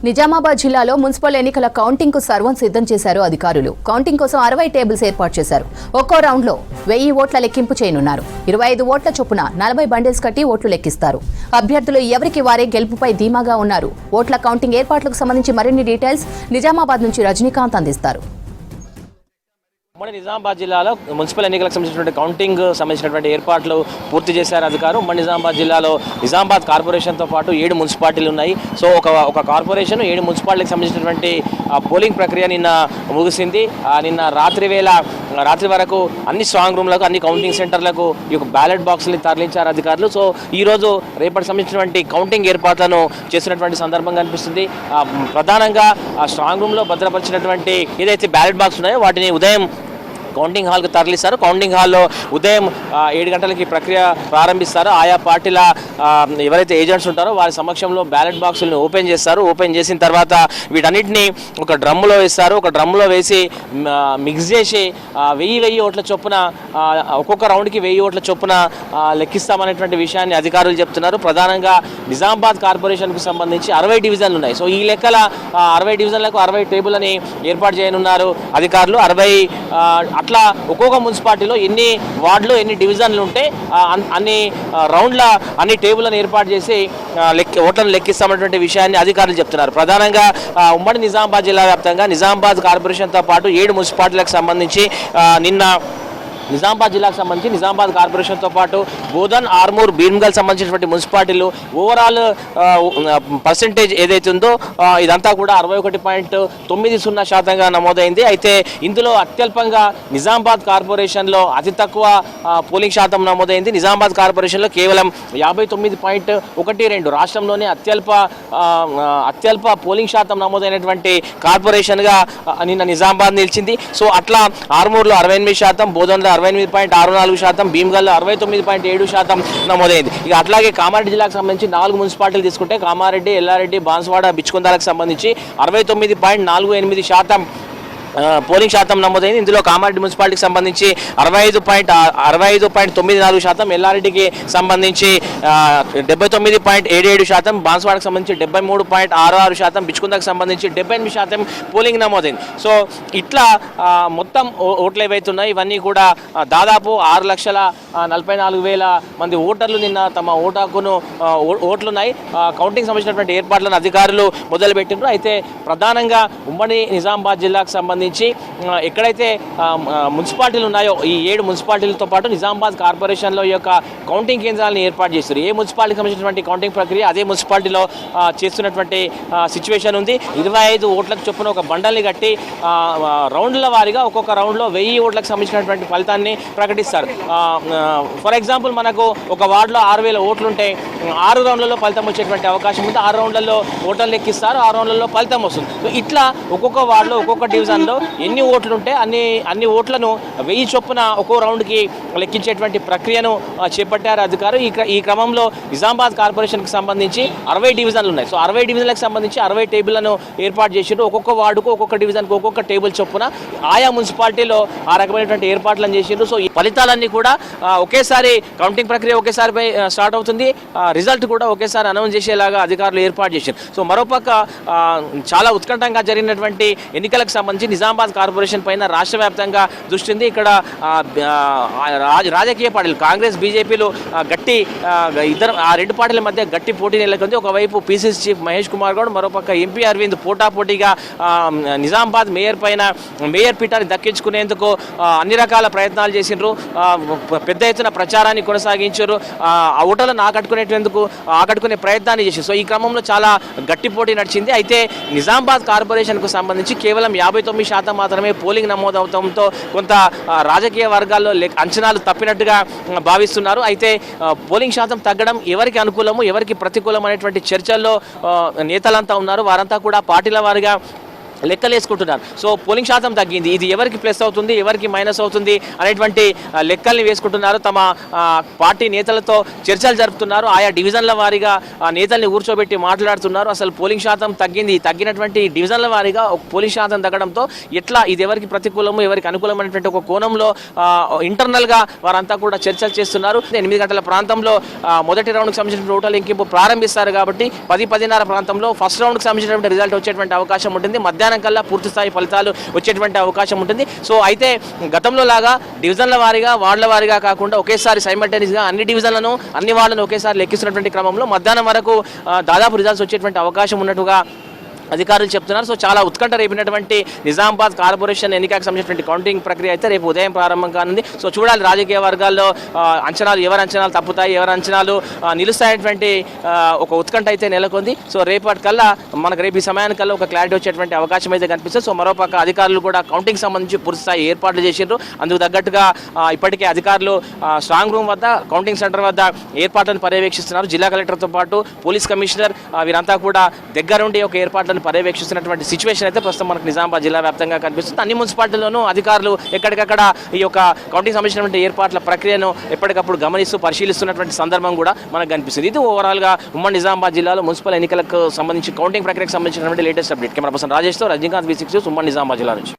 నిజామాబాద్ జిల్లాలో మున్సిపల్ ఎన్నికల కౌంటింగ్ కు సర్వం సిద్ధం చేశారు అధికారులు. కౌంటింగ్ కోసం 60 టేబుల్స్ ఏర్పాటు చేశారు. ఒక్కో రౌండ్ లో 1000 ఓట్ల లెక్కింపు చేయనున్నారు. 25 ఓట్ల చొప్పున 40 బండిల్స్ కట్టి ఓట్లు లెక్కిస్తారు. అభ్యర్థులు ఎవరికి వారే గెలుపుపై ధీమాగా ఉన్నారు. ఓట్ల కౌంటింగ్ ఏర్పాట్లకు సంబంధించి మరిన్ని డీటెయిల్స్ నిజామాబాద్ నుంచి రజనీకాంత్ అందిస్తారు. ఉమ్మడి నిజామాబాద్ జిల్లాలో మున్సిపల్ ఎన్నికలకు సంబంధించినటువంటి కౌంటింగ్ సంబంధించినటువంటి ఏర్పాట్లు పూర్తి చేశారు అధికారులు. ఉమ్మడి నిజామాబాద్ జిల్లాలో నిజామాబాద్ కార్పొరేషన్తో పాటు 7 మున్సిపాలిటీలు ఉన్నాయి. సో ఒక కార్పొరేషన్ 7 మున్సిపాలిటీకి సంబంధించినటువంటి పోలింగ్ ప్రక్రియ నిన్న ముగిసింది. నిన్న రాత్రి వరకు అన్ని స్ట్రాంగ్ రూమ్లకు, అన్ని కౌంటింగ్ సెంటర్లకు ఈ యొక్క బ్యాలెట్ బాక్స్ని తరలించారు అధికారులు. సో ఈరోజు రేపటి సంబంధించినటువంటి కౌంటింగ్ ఏర్పాట్లను చేసినటువంటి సందర్భం కనిపిస్తుంది. ప్రధానంగా స్ట్రాంగ్ రూమ్లో భద్రపరిచినటువంటి ఏదైతే బ్యాలెట్ బాక్స్ ఉన్నాయో వాటిని ఉదయం కౌంటింగ్ హాల్కి తరలిస్తారు. కౌంటింగ్ హాల్లో ఉదయం 7 గంటలకి ప్రక్రియ ప్రారంభిస్తారు. ఆయా పార్టీల ఎవరైతే ఏజెంట్స్ ఉంటారో వారి సమక్షంలో బ్యాలెట్ బాక్సులను ఓపెన్ చేస్తారు. ఓపెన్ చేసిన తర్వాత వీటన్నిటిని ఒక డ్రమ్ములో వేస్తారు. ఒక డ్రమ్ములో వేసి మిక్స్ చేసి 1000 ఓట్ల చొప్పున ఒక్కొక్క రౌండ్కి 1000 ఓట్ల చొప్పున లెక్కిస్తామనేటువంటి విషయాన్ని అధికారులు చెప్తున్నారు. ప్రధానంగా నిజామాబాద్ కార్పొరేషన్కు సంబంధించి 60 డివిజన్లు ఉన్నాయి. సో ఈ లెక్కల 60 డివిజన్లకు 60 టేబుల్ని ఏర్పాటు చేయనున్నారు అధికారులు. 60 అట్లా ఒక్కొక్క మున్సిపాలిటీలో ఎన్ని వార్డులు, ఎన్ని డివిజన్లు ఉంటే అన్ని రౌండ్ల అన్ని టేబుల్లను ఏర్పాటు చేసి ఓట్లను లెక్కిస్తామన్నటువంటి విషయాన్ని అధికారులు చెప్తున్నారు. ప్రధానంగా ఉమ్మడి నిజామాబాద్ జిల్లా వ్యాప్తంగా నిజామాబాద్ కార్పొరేషన్తో పాటు 7 మున్సిపాలిటీలకు సంబంధించి నిన్న నిజామాబాద్ జిల్లాకు సంబంధించి నిజామాబాద్ కార్పొరేషన్తో పాటు బోధన్, ఆర్మూర్, భీమ్గల్ సంబంధించినటువంటి మున్సిపాలిటీలు ఓవరాల్ పర్సెంటేజ్ ఏదైతే ఉందో ఇదంతా కూడా 61.90% నమోదైంది. అయితే ఇందులో అత్యల్పంగా నిజామాబాద్ కార్పొరేషన్లో అతి తక్కువ పోలింగ్ శాతం నమోదైంది. నిజామాబాద్ కార్పొరేషన్లో కేవలం 59.12. రాష్ట్రంలోనే అత్యల్ప పోలింగ్ శాతం నమోదైనటువంటి కార్పొరేషన్గా నిన్న నిజామాబాద్ నిలిచింది. సో అట్లా ఆర్మూర్లో 68%, బోధన్లో 68.64%, భీమ్గల్లో 69.7% నమోదైంది. ఇక అట్లాగే కామారెడ్డి జిల్లాకు సంబంధించి 4 మున్సిపాలిటీలు తీసుకుంటే కామారెడ్డి, ఎల్లారెడ్డి, బాన్స్వాడ, బిచ్చుకుందాలకు సంబంధించి 69.48% పోలింగ్ శాతం నమోదైంది. ఇందులో కామారెడ్డి మున్సిపాలిటీకి సంబంధించి 65.94%, ఎల్లారెడ్డికి సంబంధించి 79.77%, బాన్స్వాడకు సంబంధించి 73.66%, బిచ్చుకుందాకు సంబంధించి 78% పోలింగ్ నమోదైంది. సో ఇట్లా మొత్తం ఓట్లు ఏవైతున్నాయి ఇవన్నీ కూడా దాదాపు 6,44,000 మంది ఓటర్లు నిన్న తమ ఓటు హక్కును ఓట్లున్నాయి. కౌంటింగ్ సంబంధించినటువంటి ఏర్పాట్లను అధికారులు మొదలుపెట్టినారు. అయితే ప్రధానంగా ఉమ్మడి నిజామాబాద్ జిల్లాకు సంబంధించి ఎక్కడైతే మున్సిపాలిటీలు ఉన్నాయో ఈ 7 మున్సిపాలిటీలతో పాటు నిజామాబాద్ కార్పొరేషన్లో ఈ యొక్క కౌంటింగ్ కేంద్రాలను ఏర్పాటు చేస్తారు. ఏ మున్సిపాలిటీకి సంబంధించినటువంటి కౌంటింగ్ ప్రక్రియ అదే మున్సిపాలిటీలో చేస్తున్నటువంటి సిచ్యువేషన్ ఉంది. 25 ఓట్లకు చొప్పున ఒక బండల్ని కట్టి రౌండ్ల వారీగా ఒక్కొక్క రౌండ్లో 1000 ఓట్లకు సంబంధించినటువంటి ఫలితాన్ని ప్రకటిస్తారు. ఫర్ ఎగ్జాంపుల్ మనకు ఒక వార్డులో 6000 ఓట్లుంటే 6 రౌండ్లలో ఫలితం వచ్చేటువంటి అవకాశం ఉంది. 6 రౌండ్లలో ఓటర్లు లెక్కిస్తారు, 6 రౌండ్లలో ఫలితం వస్తుంది. సో ఇట్లా ఒక్కొక్క వార్డులో ఒక్కొక్క డివిజన్లో ఎన్ని ఓట్లు ఉంటే అన్ని ఓట్లను 1000 చొప్పున ఒక్కో రౌండ్కి లెక్కించేటువంటి ప్రక్రియను చేపట్టారు అధికారులు. ఈ క్రమంలో నిజామాబాద్ కార్పొరేషన్కి సంబంధించి 60 డివిజన్లు ఉన్నాయి. సో 60 డివిజన్లకు సంబంధించి 60 టేబుల్లను ఏర్పాటు చేసారు. ఒక్కొక్క వార్డుకు, ఒక్కొక్క డివిజన్కు ఒక్కొక్క టేబుల్ చొప్పున ఆయా మున్సిపాలిటీలో ఆ రకమైనటువంటి ఏర్పాట్లను చేసారు. సో ఈ ఫలితాలన్నీ కూడా ఒకేసారి కౌంటింగ్ ప్రక్రియ ఒకేసారి స్టార్ట్ అవుతుంది. రిజల్ట్ కూడా ఒకేసారి అనౌన్స్ చేసేలాగా అధికారులు ఏర్పాటు చేశారు. సో మరోపక్క చాలా ఉత్కంఠంగా జరిగినటువంటి ఎన్నికలకు సంబంధించి నిజామాబాద్ కార్పొరేషన్ పైన రాష్ట్ర వ్యాప్తంగా దృష్టి ఉంది. ఇక్కడ రాజకీయ పార్టీలు కాంగ్రెస్, బీజేపీలు గట్టి ఆ 2 పార్టీల మధ్య గట్టి పోటీ నెలకొంది. ఒకవైపు పీసీసీ చీఫ్ మహేష్ కుమార్ గౌడ్, మరోపక్క ఎంపీ అరవింద్ పోటాపోటీగా నిజామాబాద్ మేయర్ పీఠాన్ని దక్కించుకునేందుకు అన్ని రకాల ప్రయత్నాలు చేసిండ్రు. పెద్ద ఎత్తున ప్రచారాన్ని కొనసాగించారు. ఆ ఓటర్లను ఆకట్టుకునే ప్రయత్నాన్ని చేశారు. సో ఈ క్రమంలో చాలా గట్టి పోటీ నడిచింది. అయితే నిజామాబాద్ కార్పొరేషన్కు సంబంధించి కేవలం 59% మాత్రమే పోలింగ్ నమోదవడంతో కొంత రాజకీయ వర్గాల్లో అంచనాలు తప్పినట్టుగా భావిస్తున్నారు. అయితే పోలింగ్ శాతం తగ్గడం ఎవరికి అనుకూలము, ఎవరికి ప్రతికూలం అనేటువంటి చర్చల్లో నేతలంతా ఉన్నారు. వారంతా కూడా పార్టీల వారిగా లెక్కలు వేసుకుంటున్నారు. సో పోలింగ్ శాతం తగ్గింది, ఇది ఎవరికి ప్లస్ అవుతుంది ఎవరికి మైనస్ అవుతుంది అనేటువంటి లెక్కల్ని వేసుకుంటున్నారు. తమ పార్టీ నేతలతో చర్చలు జరుపుతున్నారు. ఆయా డివిజన్ల వారీగా నేతల్ని కూర్చోబెట్టి మాట్లాడుతున్నారు. అసలు పోలింగ్ శాతం తగ్గింది, తగ్గినటువంటి డివిజన్ల వారీగా ఒక పోలింగ్ శాతం తగ్గడంతో ఎట్లా ఇది ఎవరికి ప్రతికూలము ఎవరికి అనుకూలమైనటువంటి ఒక కోణంలో ఇంటర్నల్గా వారంతా కూడా చర్చలు చేస్తున్నారు. 8 గంటల ప్రాంతంలో మొదటి రౌండ్కి సంబంధించిన ఓట్ల లెక్కింపు ప్రారంభిస్తారు కాబట్టి 10-10:30 ప్రాంతంలో ఫస్ట్ రౌండ్కి సంబంధించినటువంటి రిజల్ట్ వచ్చేటువంటి అవకాశం ఉంటుంది. మధ్యాహ్నం కల్లా పూర్తి స్థాయి ఫలితాలు వచ్చేటువంటి అవకాశం ఉంటుంది. సో అయితే గతంలో లాగా డివిజన్ల వారీగా వార్డుల వారీగా కాకుండా ఒకేసారి సైమల్టేనియస్గా అన్ని డివిజన్లను అన్ని వార్డులను ఒకేసారి లెక్కిస్తున్నటువంటి క్రమంలో మధ్యాహ్నం వరకు దాదాపు రిజల్ట్స్ వచ్చేటువంటి అవకాశం ఉన్నట్టుగా అధికారులు చెప్తున్నారు. సో చాలా ఉత్కంఠ రేపినటువంటి నిజామాబాద్ కార్పొరేషన్ ఎన్నికలకు సంబంధించినటువంటి కౌంటింగ్ ప్రక్రియ అయితే రేపు ఉదయం ప్రారంభం కానుంది. సో చూడాలి రాజకీయ వర్గాల్లో అంచనాలు ఎవరి అంచనాలు తప్పుతాయి ఎవరి అంచనాలు నిలుస్తాయనేటువంటి ఒక ఉత్కంఠ అయితే నెలకొంది. సో రేపటికల్లా మనకు రేపు ఈ సమయానికల్లా ఒక క్లారిటీ వచ్చేటువంటి అవకాశం అయితే కనిపిస్తుంది. సో మరోపక్క అధికారులు కూడా కౌంటింగ్ సంబంధించి పూర్తి స్థాయి ఏర్పాట్లు చేసిండ్రు. అందుకు తగ్గట్టుగా ఇప్పటికే అధికారులు స్ట్రాంగ్ రూమ్ వద్ద కౌంటింగ్ సెంటర్ వద్ద ఏర్పాట్లను పర్యవేక్షిస్తున్నారు. జిల్లా కలెక్టర్తో పాటు పోలీస్ కమిషనర్ వీరంతా కూడా దగ్గరుండి ఒక ఏర్పాట్లను పర్యవేక్షిస్తున్నటువంటి సిచ్యువేషన్ అయితే ప్రస్తుతం మనకు నిజామాబాద్ జిల్లా వ్యాప్తంగా కనిపిస్తుంది. అన్ని మున్సిపాలిటీల్లోనూ అధికారులు ఎక్కడికక్కడ ఈ యొక్క కౌంటింగ్ సంబంధించినటువంటి ఏర్పాట్ల ప్రక్రియను ఎప్పటికప్పుడు గమనిస్తూ పరిశీలిస్తున్నటువంటి సందర్భం కూడా మనకు కనిపిస్తుంది. ఇది ఓవరాల్గా ఉమ్మడి నిజామాబాద్ జిల్లాలో మున్సిపల్ ఎన్నికలకు సంబంధించి కౌంటింగ్ ప్రక్రియకు సంబంధించినటువంటి లేటెస్ట్ అప్డేట్. కెమెరా పర్సన్ రాజేష్తో రజనీకాంత్ V6 ఉమ్మడి నిజామాబాద్ జిల్లా నుంచి.